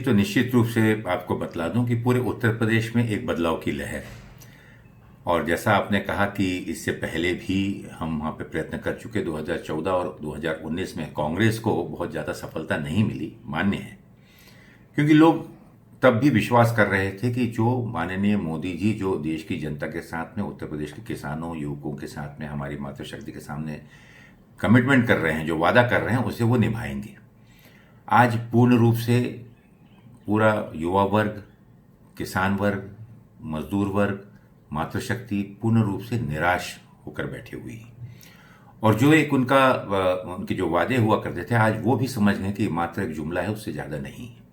तो निश्चित रूप से आपको बतला दूं कि पूरे उत्तर प्रदेश में एक बदलाव की लहर है। और जैसा आपने कहा कि इससे पहले भी हम वहाँ पे प्रयत्न कर चुके, 2014 और 2019 में कांग्रेस को बहुत ज़्यादा सफलता नहीं मिली, मान्य है। क्योंकि लोग तब भी विश्वास कर रहे थे कि जो माननीय मोदी जी जो देश की जनता के साथ में, उत्तर प्रदेश के किसानों, युवकों के साथ में, हमारी मातृशक्ति के सामने कमिटमेंट कर रहे हैं, जो वादा कर रहे हैं, उसे वो निभाएंगे। आज पूर्ण रूप से पूरा युवा वर्ग, किसान वर्ग, मजदूर वर्ग, मातृशक्ति पूर्ण रूप से निराश होकर बैठे हुई हैं। और जो एक उनके जो वादे हुआ करते थे, आज वो भी समझ गए कि मात्र एक जुमला है, उससे ज़्यादा नहीं है।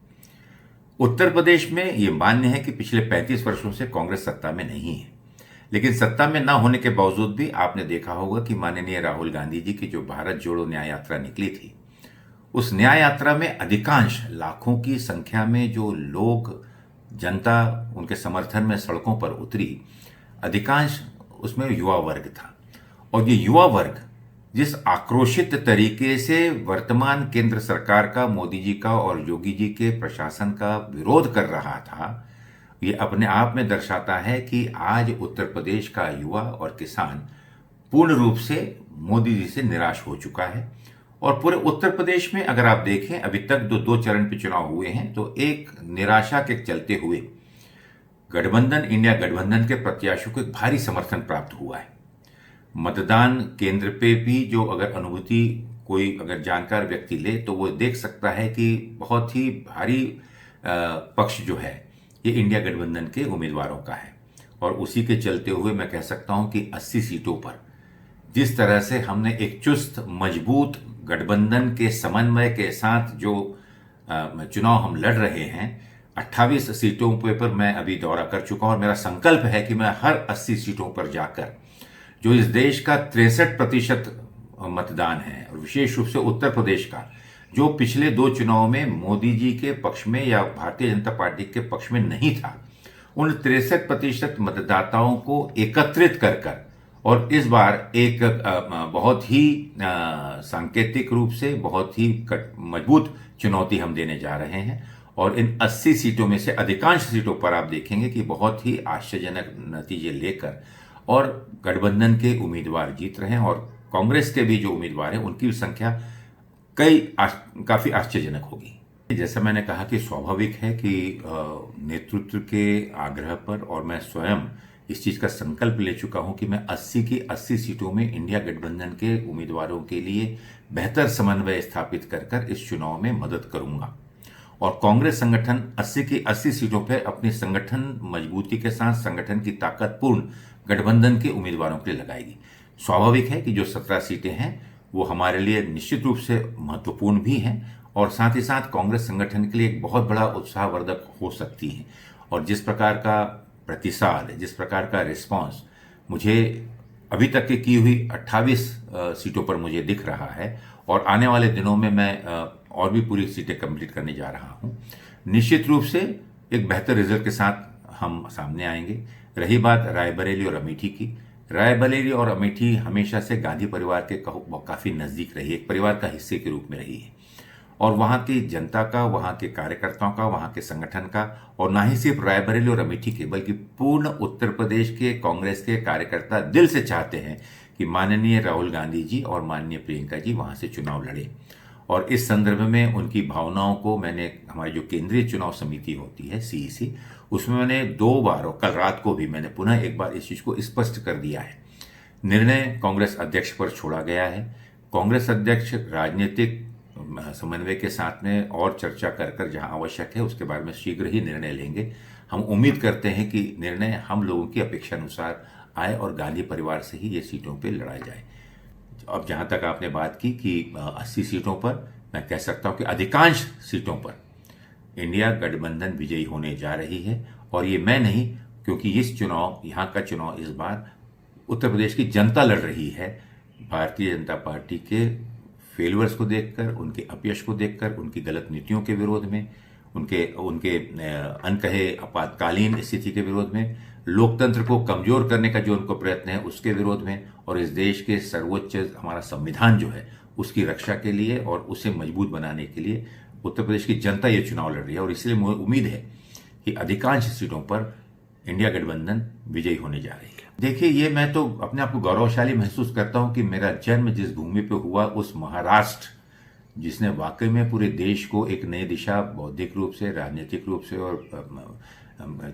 उत्तर प्रदेश में ये मान्य है कि पिछले 35 वर्षों से कांग्रेस सत्ता में नहीं है, लेकिन सत्ता में न होने के बावजूद भी आपने देखा होगा कि माननीय राहुल गांधी जी की जो भारत जोड़ो न्याय यात्रा निकली थी, उस न्याय यात्रा में अधिकांश, लाखों की संख्या में जो लोग, जनता उनके समर्थन में सड़कों पर उतरी, अधिकांश उसमें युवा वर्ग था। और ये युवा वर्ग जिस आक्रोशित तरीके से वर्तमान केंद्र सरकार का, मोदी जी का और योगी जी के प्रशासन का विरोध कर रहा था, ये अपने आप में दर्शाता है कि आज उत्तर प्रदेश का युवा और किसान पूर्ण रूप से मोदी जी से निराश हो चुका है। और पूरे उत्तर प्रदेश में अगर आप देखें, अभी तक दो चरण पे चुनाव हुए हैं, तो एक निराशा के चलते हुए गठबंधन, इंडिया गठबंधन के प्रत्याशियों को एक भारी समर्थन प्राप्त हुआ है। मतदान केंद्र पे भी जो अगर अनुभूति कोई अगर जानकार व्यक्ति ले तो वो देख सकता है कि बहुत ही भारी पक्ष जो है ये इंडिया गठबंधन के उम्मीदवारों का है। और उसी के चलते हुए मैं कह सकता हूं कि 80 सीटों पर जिस तरह से हमने एक चुस्त, मजबूत गठबंधन के समन्वय के साथ जो चुनाव हम लड़ रहे हैं, 28 सीटों पर मैं अभी दौरा कर चुका हूं और मेरा संकल्प है कि मैं हर 80 सीटों पर जाकर जो इस देश का 63% मतदान है, और विशेष रूप से उत्तर प्रदेश का, जो पिछले 2 चुनाव में मोदी जी के पक्ष में या भारतीय जनता पार्टी के पक्ष में नहीं था, उन 63% मतदाताओं को एकत्रित कर और इस बार एक बहुत ही सांकेतिक रूप से बहुत ही मजबूत चुनौती हम देने जा रहे हैं। और इन 80 सीटों में से अधिकांश सीटों पर आप देखेंगे कि बहुत ही आश्चर्यजनक नतीजे लेकर और गठबंधन के उम्मीदवार जीत रहे हैं, और कांग्रेस के भी जो उम्मीदवार हैं उनकी संख्या काफी आश्चर्यजनक होगी। जैसा मैंने कहा कि स्वाभाविक है कि नेतृत्व के आग्रह पर, और मैं स्वयं इस चीज का संकल्प ले चुका हूं कि मैं 80 की 80 सीटों में इंडिया गठबंधन के उम्मीदवारों के लिए बेहतर समन्वय स्थापित कर इस चुनाव में मदद करूंगा। और कांग्रेस संगठन 80 की 80 सीटों पर अपनी संगठन मजबूती के साथ संगठन की ताकतपूर्ण गठबंधन के उम्मीदवारों के लिए लगाएगी। स्वाभाविक है कि जो 17 सीटें हैं वो हमारे लिए निश्चित रूप से महत्वपूर्ण भी हैं, और साथ ही साथ कांग्रेस संगठन के लिए एक बहुत बड़ा उत्साहवर्धक हो सकती हैं। और जिस प्रकार का प्रतिसाद, जिस प्रकार का रिस्पांस मुझे अभी तक की हुई 28 सीटों पर मुझे दिख रहा है, और आने वाले दिनों में मैं और भी पूरी सीटें कंप्लीट करने जा रहा हूं, निश्चित रूप से एक बेहतर रिजल्ट के साथ हम सामने आएंगे। रही बात रायबरेली और अमेठी की, रायबरेली और अमेठी हमेशा से गांधी परिवार के काफी नजदीक रही है, एक परिवार का हिस्से के रूप में रही है। और वहां की जनता का, वहां के कार्यकर्ताओं का, वहां के संगठन का, और ना ही सिर्फ रायबरेली और अमेठी के बल्कि पूर्ण उत्तर प्रदेश के कांग्रेस के कार्यकर्ता दिल से चाहते हैं कि माननीय राहुल गांधी जी और माननीय प्रियंका जी वहां से चुनाव लड़े। और इस संदर्भ में उनकी भावनाओं को मैंने, हमारी जो केंद्रीय चुनाव समिति होती है CEC, उसमें मैंने 2 बार, और कल रात को भी मैंने पुनः एक बार इस चीज को स्पष्ट कर दिया है। निर्णय कांग्रेस अध्यक्ष पर छोड़ा गया है। कांग्रेस अध्यक्ष राजनीतिक समन्वय के साथ में और चर्चा कर जहां आवश्यक है उसके बारे में शीघ्र ही निर्णय लेंगे। हम उम्मीद करते हैं कि निर्णय हम लोगों की अपेक्षा अनुसार आए और गांधी परिवार से ही ये सीटों पे लड़ा जाए। अब जहां तक आपने बात की कि 80 सीटों पर, मैं कह सकता हूं कि अधिकांश सीटों पर इंडिया गठबंधन विजयी होने जा रही है। और ये मैं नहीं, क्योंकि इस चुनाव, यहाँ का चुनाव इस बार उत्तर प्रदेश की जनता लड़ रही है, भारतीय जनता पार्टी के फेलियर्स को देखकर, उनके अपयश को देखकर, उनकी गलत नीतियों के विरोध में, उनके अनकहे आपातकालीन स्थिति के विरोध में, लोकतंत्र को कमजोर करने का जो उनको प्रयत्न है उसके विरोध में, और इस देश के सर्वोच्च हमारा संविधान जो है उसकी रक्षा के लिए और उसे मजबूत बनाने के लिए उत्तर प्रदेश की जनता ये चुनाव लड़ रही है और इसलिए मुझे उम्मीद है कि अधिकांश सीटों पर इंडिया गठबंधन विजयी होने जा रही है। देखिए, ये मैं तो अपने आप को गौरवशाली महसूस करता हूं कि मेरा जन्म जिस भूमि पे हुआ, उस महाराष्ट्र, जिसने वाकई में पूरे देश को एक नई दिशा, बौद्धिक रूप से, राजनीतिक रूप से, और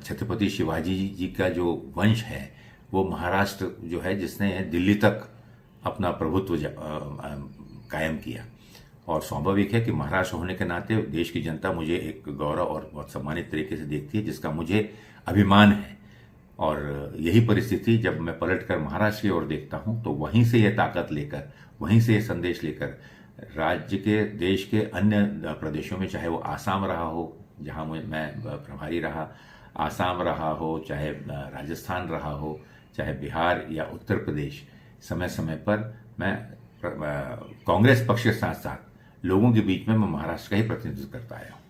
छत्रपति शिवाजी जी का जो वंश है, वो महाराष्ट्र जो है जिसने दिल्ली तक अपना प्रभुत्व कायम किया। और स्वाभाविक है कि महाराष्ट्र होने के नाते देश की जनता मुझे एक गौरव और बहुत सम्मानित तरीके से देखती है, जिसका मुझे अभिमान है। और यही परिस्थिति जब मैं पलट कर महाराष्ट्र की ओर देखता हूं, तो वहीं से यह ताकत लेकर, वहीं से यह संदेश लेकर राज्य के, देश के अन्य प्रदेशों में, चाहे वो आसाम रहा हो जहां मैं प्रभारी रहा, आसाम रहा हो, चाहे राजस्थान रहा हो, चाहे बिहार या उत्तर प्रदेश, समय समय पर मैं कांग्रेस पक्ष के साथ साथ लोगों के बीच में मैं महाराष्ट्र का ही प्रतिनिधित्व करता आया हूं।